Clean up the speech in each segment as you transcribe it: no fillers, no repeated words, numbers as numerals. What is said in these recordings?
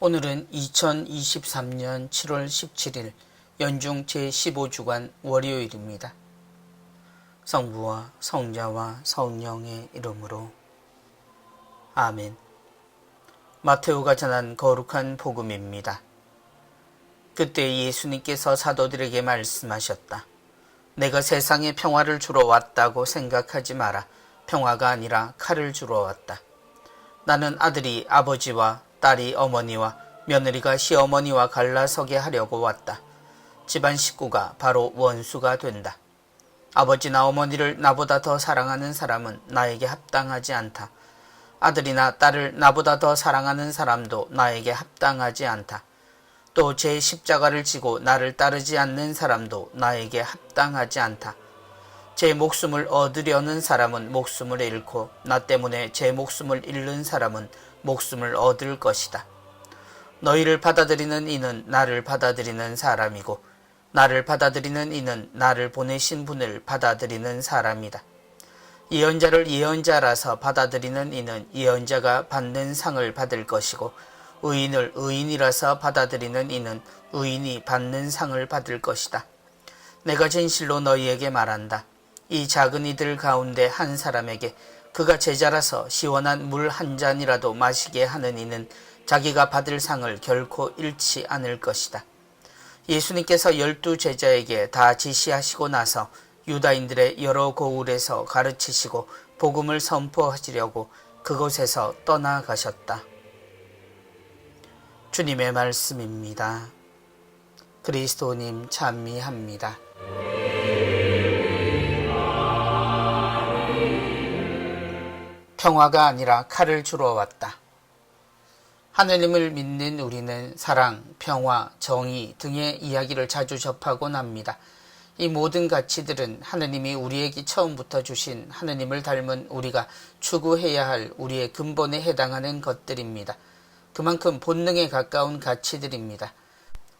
오늘은 2023년 7월 17일 연중 제15주간 월요일입니다. 성부와 성자와 성령의 이름으로 아멘. 마테오가 전한 거룩한 복음입니다. 그때 예수님께서 사도들에게 말씀하셨다. 내가 세상에 평화를 주러 왔다고 생각하지 마라. 평화가 아니라 칼을 주러 왔다. 나는 아들이 아버지와 딸이 어머니와 며느리가 시어머니와 갈라서게 하려고 왔다. 집안 식구가 바로 원수가 된다. 아버지나 어머니를 나보다 더 사랑하는 사람은 나에게 합당하지 않다. 아들이나 딸을 나보다 더 사랑하는 사람도 나에게 합당하지 않다. 또 제 십자가를 지고 나를 따르지 않는 사람도 나에게 합당하지 않다. 제 목숨을 얻으려는 사람은 목숨을 잃고 나 때문에 제 목숨을 잃는 사람은 목숨을 얻을 것이다. 너희를 받아들이는 이는 나를 받아들이는 사람이고 나를 받아들이는 이는 나를 보내신 분을 받아들이는 사람이다. 예언자를 예언자라서 받아들이는 이는 예언자가 받는 상을 받을 것이고 의인을 의인이라서 받아들이는 이는 의인이 받는 상을 받을 것이다. 내가 진실로 너희에게 말한다. 이 작은 이들 가운데 한 사람에게 그가 제자라서 시원한 물 한 잔이라도 마시게 하는 이는 자기가 받을 상을 결코 잃지 않을 것이다. 예수님께서 12 제자에게 다 지시하시고 나서 유다인들의 여러 고을에서 가르치시고 복음을 선포하시려고 그곳에서 떠나가셨다. 주님의 말씀입니다. 그리스도님 찬미합니다. 평화가 아니라 칼을 주러 왔다. 하느님을 믿는 우리는 사랑, 평화, 정의 등의 이야기를 자주 접하곤 합니다. 이 모든 가치들은 하느님이 우리에게 처음부터 주신 하느님을 닮은 우리가 추구해야 할 우리의 근본에 해당하는 것들입니다. 그만큼 본능에 가까운 가치들입니다.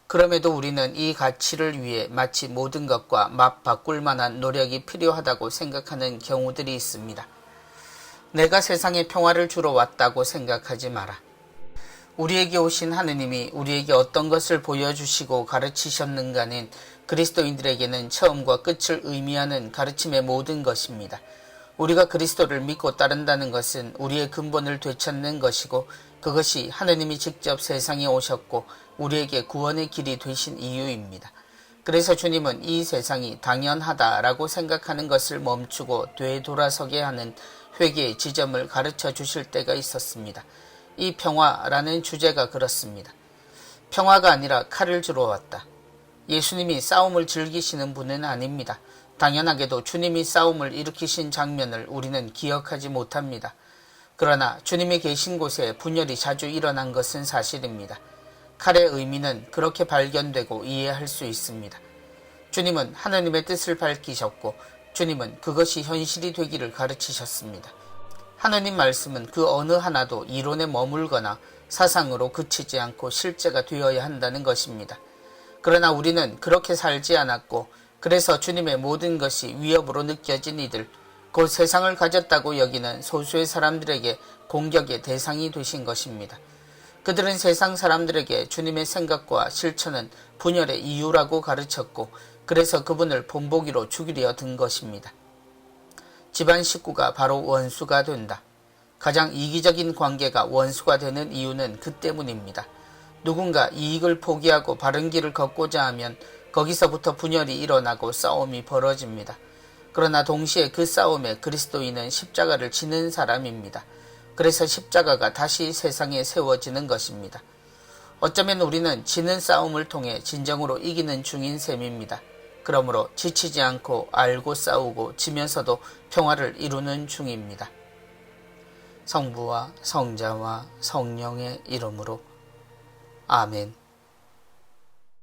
그럼에도 우리는 이 가치를 위해 마치 모든 것과 맞바꿀 만한 노력이 필요하다고 생각하는 경우들이 있습니다. 내가 세상에 평화를 주러 왔다고 생각하지 마라. 우리에게 오신 하느님이 우리에게 어떤 것을 보여주시고 가르치셨는가는 그리스도인들에게는 처음과 끝을 의미하는 가르침의 모든 것입니다. 우리가 그리스도를 믿고 따른다는 것은 우리의 근본을 되찾는 것이고 그것이 하느님이 직접 세상에 오셨고 우리에게 구원의 길이 되신 이유입니다. 그래서 주님은 이 세상이 당연하다라고 생각하는 것을 멈추고 되돌아서게 하는 회개의 지점을 가르쳐 주실 때가 있었습니다. 이 평화라는 주제가 그렇습니다. 평화가 아니라 칼을 주러 왔다. 예수님이 싸움을 즐기시는 분은 아닙니다. 당연하게도 주님이 싸움을 일으키신 장면을 우리는 기억하지 못합니다. 그러나 주님이 계신 곳에 분열이 자주 일어난 것은 사실입니다. 칼의 의미는 그렇게 발견되고 이해할 수 있습니다. 주님은 하나님의 뜻을 밝히셨고 주님은 그것이 현실이 되기를 가르치셨습니다. 하느님 말씀은 그 어느 하나도 이론에 머물거나 사상으로 그치지 않고 실제가 되어야 한다는 것입니다. 그러나 우리는 그렇게 살지 않았고 그래서 주님의 모든 것이 위협으로 느껴진 이들, 곧 세상을 가졌다고 여기는 소수의 사람들에게 공격의 대상이 되신 것입니다. 그들은 세상 사람들에게 주님의 생각과 실천은 분열의 이유라고 가르쳤고 그래서 그분을 본보기로 죽이려 든 것입니다. 집안 식구가 바로 원수가 된다. 가장 이기적인 관계가 원수가 되는 이유는 그 때문입니다. 누군가 이익을 포기하고 바른 길을 걷고자 하면 거기서부터 분열이 일어나고 싸움이 벌어집니다. 그러나 동시에 그 싸움에 그리스도인은 십자가를 지는 사람입니다. 그래서 십자가가 다시 세상에 세워지는 것입니다. 어쩌면 우리는 지는 싸움을 통해 진정으로 이기는 중인 셈입니다. 그러므로 지치지 않고 알고 싸우고 지면서도 평화를 이루는 중입니다. 성부와 성자와 성령의 이름으로 아멘.